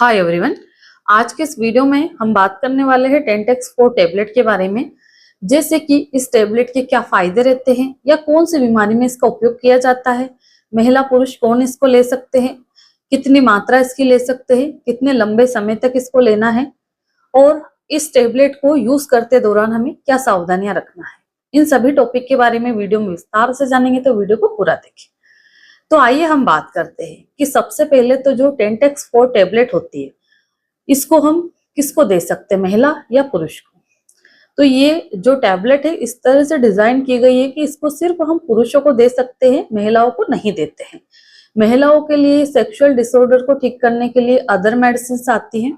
Hi everyone. आज के इस वीडियो में हम बात करने वाले हैं टेंटेक्स 4 टैबलेट के बारे में। जैसे कि इस टैबलेट के क्या फायदे रहते हैं या कौन सी बीमारी में इसका उपयोग किया जाता है, महिला पुरुष कौन इसको ले सकते हैं, कितनी मात्रा इसकी ले सकते हैं, कितने लंबे समय तक इसको लेना है और इस टैबलेट को यूज करते दौरान हमें क्या सावधानियां रखना है। इन सभी टॉपिक के बारे में वीडियो में विस्तार से जानेंगे, तो वीडियो को पूरा देखें। तो आइए हम बात करते हैं कि सबसे पहले तो जो टेंटेक्स 4 टैबलेट होती है, इसको हम किसको दे सकते हैं, महिला या पुरुष को। तो ये जो टैबलेट है इस तरह से डिजाइन की गई है कि इसको सिर्फ हम पुरुषों को दे सकते हैं, महिलाओं को नहीं देते हैं। महिलाओं के लिए सेक्सुअल डिसऑर्डर को ठीक करने के लिए अदर मेडिसिन आती हैं।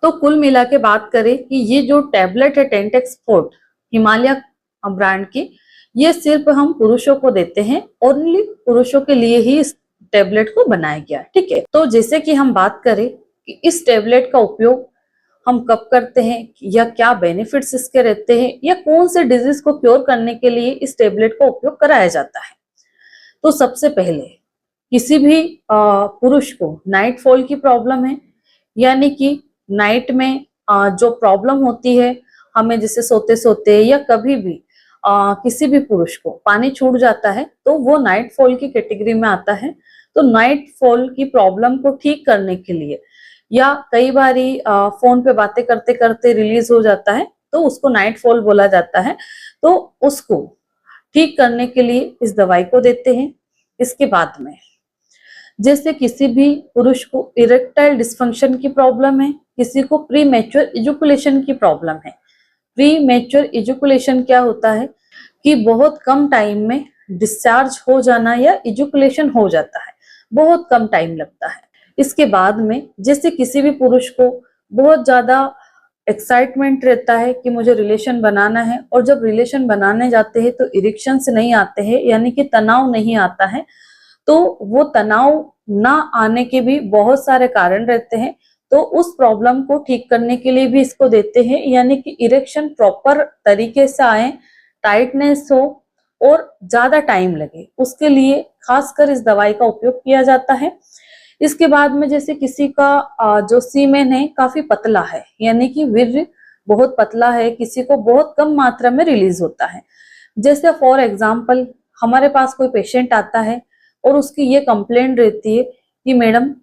तो कुल मिला के बात करें कि ये जो टैबलेट है टेंटेक्स 4 हिमालय ब्रांड की, ये सिर्फ हम पुरुषों को देते हैं, ओनली पुरुषों के लिए ही इस टैबलेट को बनाया गया है। ठीक है, तो जैसे कि हम बात करें कि इस टैबलेट का उपयोग हम कब करते हैं या क्या बेनिफिट्स इसके रहते हैं या कौन से डिजीज को क्योर करने के लिए इस टैबलेट का उपयोग कराया जाता है। तो सबसे पहले किसी भी पुरुष को नाइट फॉल की प्रॉब्लम है, यानी कि नाइट में जो प्रॉब्लम होती है हमें, जैसे सोते सोते या कभी भी किसी भी पुरुष को पानी छूट जाता है, तो वो नाइट फॉल की कैटेगरी में आता है। तो नाइट फॉल की प्रॉब्लम को ठीक करने के लिए, या कई बारी फोन पे बातें करते करते रिलीज हो जाता है तो उसको नाइट फॉल बोला जाता है, तो उसको ठीक करने के लिए इस दवाई को देते हैं। इसके बाद में जैसे किसी भी पुरुष को इरेक्टाइल डिस्फंक्शन की प्रॉब्लम है, किसी को प्री मैच्योर इजैकुलेशन की प्रॉब्लम है। प्री मैच्योर इजैकुलेशन क्या होता है कि बहुत कम टाइम में डिस्चार्ज हो जाना या इजैकुलेशन हो जाता है, बहुत कम टाइम लगता है। इसके बाद में जैसे किसी भी पुरुष को बहुत ज्यादा एक्साइटमेंट रहता है कि मुझे रिलेशन बनाना है, और जब रिलेशन बनाने जाते हैं तो इरेक्शन से नहीं आते हैं, यानी कि तनाव नहीं आता है। तो वो तनाव ना आने के भी बहुत सारे कारण रहते हैं, तो उस प्रॉब्लम को ठीक करने के लिए भी इसको देते हैं, यानी कि इरेक्शन प्रॉपर तरीके से आए, टाइटनेस हो और ज्यादा टाइम लगे, उसके लिए खासकर इस दवाई का उपयोग किया जाता है। इसके बाद में जैसे किसी का जो सीमेन है काफी पतला है, यानी कि वीर्य बहुत पतला है, किसी को बहुत कम मात्रा में रिलीज होता है। जैसे फॉर एग्जाम्पल हमारे पास कोई पेशेंट आता है और उसकी ये कंप्लेंट रहती है कि मैडम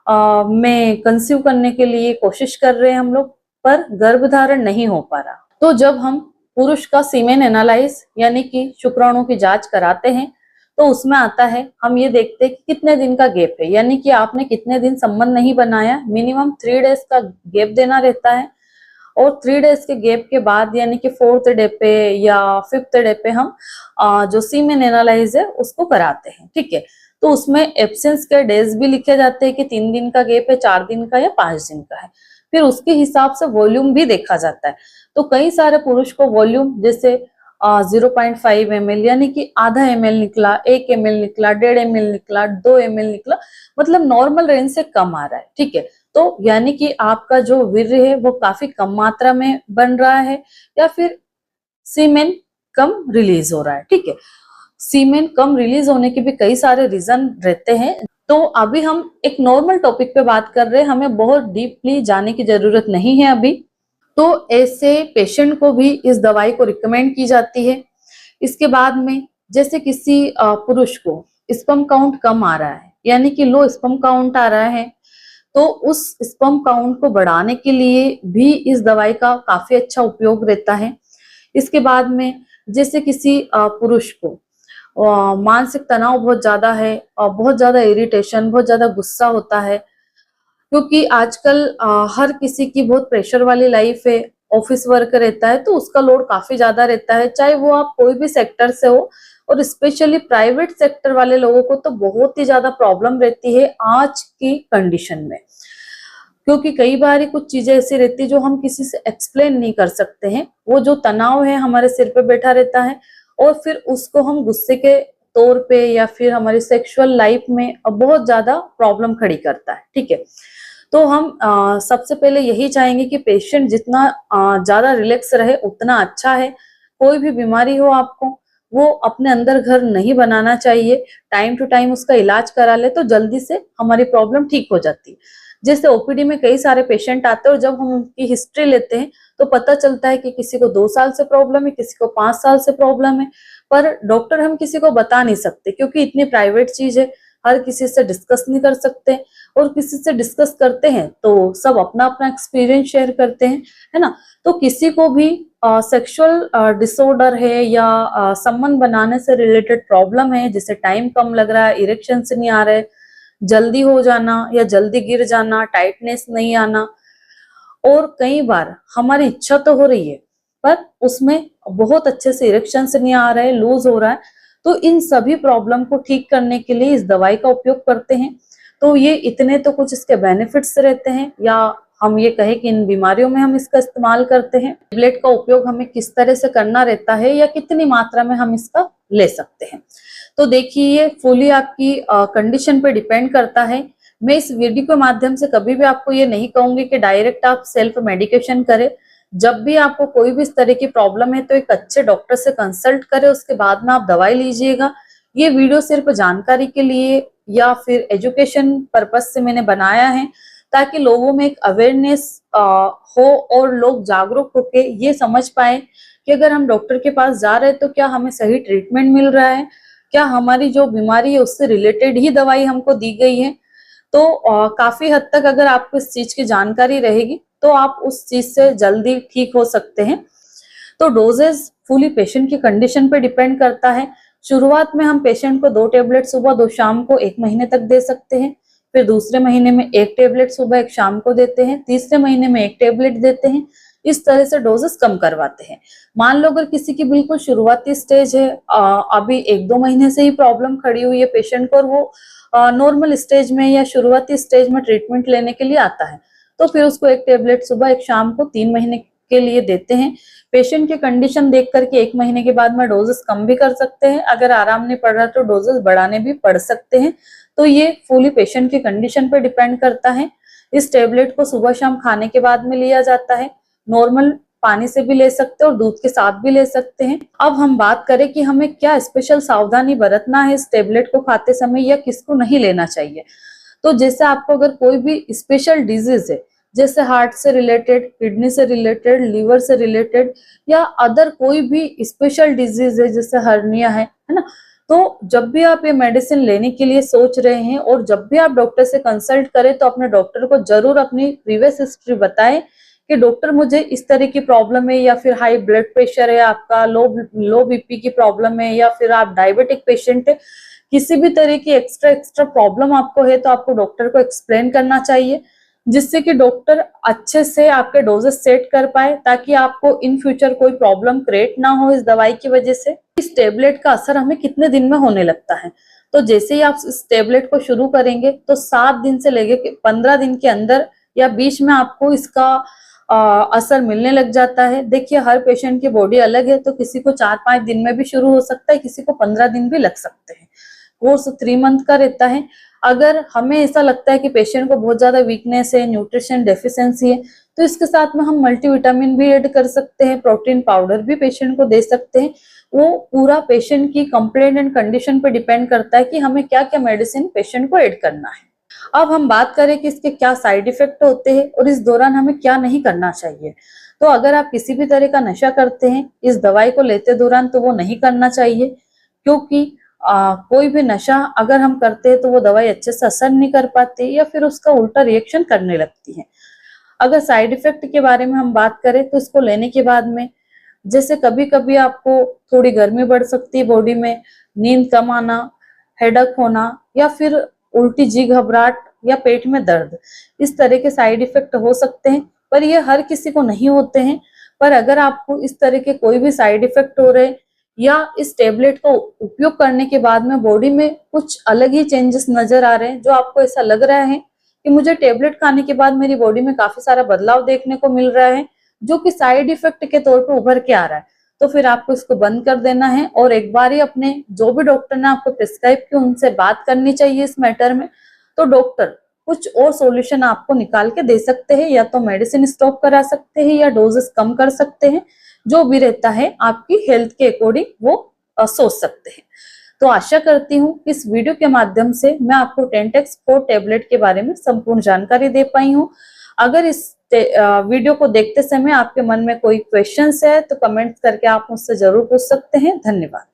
मैं कंसीव करने के लिए कोशिश कर रहे हैं हम लोग, पर गर्भधारण नहीं हो पा रहा। तो जब हम पुरुष का सीमेन एनालाइज यानी कि शुक्राणु की जांच कराते हैं, तो उसमें आता है, हम ये देखते हैं कि कितने दिन का गैप है, यानी कि आपने कितने दिन संबंध नहीं बनाया। मिनिमम 3 डेज का गैप देना रहता है, और 3 डेज के गैप के बाद यानी कि 4th डे पे या 5th डे पे हम जो सीमेन एनालाइज है उसको कराते हैं। ठीक है, तो उसमें एब्सेंस के डेज भी लिखे जाते हैं कि 3 दिन का गैप है, 4 दिन का या 5 दिन का है। फिर उसके हिसाब से वॉल्यूम भी देखा जाता है। तो कई सारे पुरुष को वॉल्यूम जैसे 0.5 ml यानी कि आधा ml निकला, 1 ml निकला, 1.5 ml निकला, 2 ml निकला, मतलब नॉर्मल रेंज से कम आ रहा है। ठीक है, तो यानी कि आपका जो वीर्य है वो काफी कम मात्रा में बन रहा है, या फिर सीमेन कम रिलीज हो रहा है। ठीक है, सीमेन कम रिलीज होने के भी कई सारे रीजन रहते हैं। तो अभी हम एक नॉर्मल टॉपिक पे बात कर रहे हैं, हमें बहुत डीपली जाने की जरूरत नहीं है अभी। तो ऐसे पेशेंट को भी इस दवाई को रिकमेंड की जाती है। इसके बाद में जैसे किसी पुरुष को स्पर्म काउंट कम आ रहा है, यानी कि लो स्पर्म काउंट आ रहा है, तो उस स्पर्म काउंट को बढ़ाने के लिए भी इस दवाई का काफी अच्छा उपयोग रहता है। इसके बाद में जैसे किसी पुरुष को मानसिक तनाव बहुत ज्यादा है और बहुत ज्यादा इरिटेशन, बहुत ज्यादा गुस्सा होता है, क्योंकि आजकल हर किसी की बहुत प्रेशर वाली लाइफ है, ऑफिस वर्क रहता है, तो उसका लोड काफी ज्यादा रहता है, चाहे वो आप कोई भी सेक्टर से हो। और स्पेशली प्राइवेट सेक्टर वाले लोगों को तो बहुत ही ज्यादा प्रॉब्लम रहती है आज की कंडीशन में, क्योंकि कई बार कुछ चीजें ऐसी रहती है जो हम किसी से एक्सप्लेन नहीं कर सकते हैं। वो जो तनाव है हमारे सिर पे बैठा रहता है, और फिर उसको हम गुस्से के तौर पे या फिर हमारी सेक्सुअल लाइफ में बहुत ज्यादा प्रॉब्लम खड़ी करता है। ठीक है, तो हम सबसे पहले यही चाहेंगे कि पेशेंट जितना ज्यादा रिलैक्स रहे उतना अच्छा है। कोई भी बीमारी हो आपको, वो अपने अंदर घर नहीं बनाना चाहिए, टाइम टू टाइम उसका इलाज करा ले तो जल्दी से हमारी प्रॉब्लम ठीक हो जाती है। जैसे ओपीडी में कई सारे पेशेंट आते हैं और जब हम उनकी हिस्ट्री लेते हैं तो पता चलता है कि किसी को 2 साल से प्रॉब्लम है, किसी को 5 साल से प्रॉब्लम है, पर डॉक्टर हम किसी को बता नहीं सकते क्योंकि इतनी प्राइवेट चीज है, हर किसी से डिस्कस नहीं कर सकते, और किसी से डिस्कस करते हैं तो सब अपना अपना एक्सपीरियंस शेयर करते हैं, है ना। तो किसी को भी सेक्सुअल डिसऑर्डर है या संबंध बनाने से रिलेटेड प्रॉब्लम है, जैसे टाइम कम लग रहा है, इरेक्शन से नहीं आ रहे, जल्दी हो जाना या जल्दी गिर जाना, टाइटनेस नहीं आना, और कई बार हमारी इच्छा तो हो रही है पर उसमें बहुत अच्छे से इरेक्शन से नहीं आ रहा है, लूज हो रहा है, तो इन सभी प्रॉब्लम को ठीक करने के लिए इस दवाई का उपयोग करते हैं। तो ये इतने तो कुछ इसके बेनिफिट्स रहते हैं, या हम ये कहें कि इन बीमारियों में हम इसका इस्तेमाल करते हैं। टेबलेट का उपयोग हमें किस तरह से करना रहता है या कितनी मात्रा में हम इसका ले सकते हैं, तो देखिए ये फुली आपकी कंडीशन पे डिपेंड करता है। मैं इस वीडियो के माध्यम से कभी भी आपको ये नहीं कहूंगी कि डायरेक्ट आप सेल्फ मेडिकेशन करें। जब भी आपको कोई भी इस तरह की प्रॉब्लम है तो एक अच्छे डॉक्टर से कंसल्ट करें, उसके बाद में आप दवाई लीजिएगा। ये वीडियो सिर्फ जानकारी के लिए या फिर एजुकेशन पर्पज से मैंने बनाया है, ताकि लोगों में एक अवेयरनेस हो और लोग जागरूक होकर ये समझ पाए कि अगर हम डॉक्टर के पास जा रहे हैं तो क्या हमें सही ट्रीटमेंट मिल रहा है, क्या हमारी जो बीमारी है उससे रिलेटेड ही दवाई हमको दी गई है। तो काफी हद तक अगर आपको इस चीज की जानकारी रहेगी तो आप उस चीज से जल्दी ठीक हो सकते हैं। तो डोजेज फुली पेशेंट की कंडीशन पे डिपेंड करता है। शुरुआत में हम पेशेंट को 2 टेबलेट सुबह 2 शाम को 1 महीने तक दे सकते हैं, फिर दूसरे महीने में 1 टेबलेट सुबह 1 शाम को देते हैं, तीसरे महीने में 1 टेबलेट देते हैं। इस तरह से डोजेस कम करवाते हैं। मान लो अगर किसी की बिल्कुल शुरुआती स्टेज है, अभी 1-2 महीने से ही प्रॉब्लम खड़ी हुई है पेशेंट को, और वो नॉर्मल स्टेज में या शुरुआती स्टेज में ट्रीटमेंट लेने के लिए आता है, तो फिर उसको 1 टेबलेट सुबह 1 शाम को 3 महीने के लिए देते हैं। पेशेंट की कंडीशन देख करके 1 महीने के बाद में डोजेस कम भी कर सकते हैं, अगर आराम नहीं पड़ रहा तो डोजेस बढ़ाने भी पड़ सकते हैं। तो ये फुली पेशेंट की कंडीशन पर डिपेंड करता है। इस टेबलेट को सुबह शाम खाने के बाद में लिया जाता है, नॉर्मल पानी से भी ले सकते हैं और दूध के साथ भी ले सकते हैं। अब हम बात करें कि हमें क्या स्पेशल सावधानी बरतना है इस टेबलेट को खाते समय या किसको नहीं लेना चाहिए। तो जैसे आपको अगर कोई भी स्पेशल डिजीज है, जैसे हार्ट से रिलेटेड, किडनी से रिलेटेड, लीवर से रिलेटेड, या अदर कोई भी स्पेशल डिजीज है जैसे हर्निया है ना, तो जब भी आप ये मेडिसिन लेने के लिए सोच रहे हैं और जब भी आप डॉक्टर से कंसल्ट करें तो अपने डॉक्टर को जरूर अपनी प्रीवियस हिस्ट्री बताएं कि डॉक्टर मुझे इस तरह की प्रॉब्लम है, या फिर हाई ब्लड प्रेशर है आपका, लो बीपी की प्रॉब्लम है, या फिर आप डायबिटिक पेशेंट है, किसी भी तरह की एक्स्ट्रा प्रॉब्लम आपको है तो आपको डॉक्टर को एक्सप्लेन करना चाहिए, जिससे कि डॉक्टर अच्छे से आपके डोजेस सेट कर पाए, ताकि आपको इन फ्यूचर कोई प्रॉब्लम क्रिएट ना हो इस दवाई की वजह से। इस टेबलेट का असर हमें कितने दिन में होने लगता है, तो जैसे ही आप इस टेबलेट को शुरू करेंगे तो 7 दिन से लेके 15 दिन के अंदर या बीच में आपको इसका असर मिलने लग जाता है। देखिए हर पेशेंट की बॉडी अलग है, तो किसी को 4-5 दिन में भी शुरू हो सकता है, किसी को 15 दिन भी लग सकते हैं। कोर्स 3 मंथ का रहता है। अगर हमें ऐसा लगता है कि पेशेंट को बहुत ज्यादा वीकनेस है, न्यूट्रिशन डेफिशिएंसी है, तो इसके साथ में हम मल्टीविटामिन भी ऐड कर सकते हैं, प्रोटीन पाउडर भी पेशेंट को दे सकते हैं। वो पूरा पेशेंट की कंप्लेंट एंड कंडीशन पे डिपेंड करता है कि हमें क्या क्या मेडिसिन पेशेंट को ऐड करना है। अब हम बात करें कि इसके क्या साइड इफेक्ट होते हैं और इस दौरान हमें क्या नहीं करना चाहिए। तो अगर आप किसी भी तरह का नशा करते हैं इस दवाई को लेते दौरान तो वो नहीं करना चाहिए, क्योंकि कोई भी नशा अगर हम करते हैं तो वो दवाई अच्छे से असर नहीं कर पाती या फिर उसका उल्टा रिएक्शन करने लगती है। अगर साइड इफेक्ट के बारे में हम बात करें तो इसको लेने के बाद में जैसे कभी कभी आपको थोड़ी गर्मी बढ़ सकती है बॉडी में, नींद कम आना, हेडेक होना, या फिर उल्टी जी घबराहट या पेट में दर्द, इस तरह के साइड इफेक्ट हो सकते हैं, पर ये हर किसी को नहीं होते हैं। पर अगर आपको इस तरह के कोई भी साइड इफेक्ट हो रहे या इस टेबलेट को उपयोग करने के बाद में बॉडी में कुछ अलग ही चेंजेस नजर आ रहे हैं, जो आपको ऐसा लग रहा है कि मुझे टेबलेट खाने के बाद मेरी बॉडी में काफी सारा बदलाव देखने को मिल रहा है, जो कि साइड इफेक्ट के तौर पे उभर के आ रहा है, तो फिर आपको इसको बंद कर देना है और एक बार ही अपने जो भी डॉक्टर ने आपको प्रिस्क्राइब किया उनसे बात करनी चाहिए इस मैटर में। तो डॉक्टर कुछ और सॉल्यूशन आपको निकाल के दे सकते हैं, या तो मेडिसिन स्टॉप करा सकते हैं या डोजेस कम कर सकते हैं, जो भी रहता है आपकी हेल्थ के अकॉर्डिंग वो सोच सकते हैं। तो आशा करती हूँ कि इस वीडियो के माध्यम से मैं आपको टेंटेक्स 4 टैबलेट के बारे में संपूर्ण जानकारी दे पाई हूँ। अगर इस वीडियो को देखते समय आपके मन में कोई क्वेश्चंस है तो कमेंट करके आप मुझसे जरूर पूछ सकते हैं। धन्यवाद।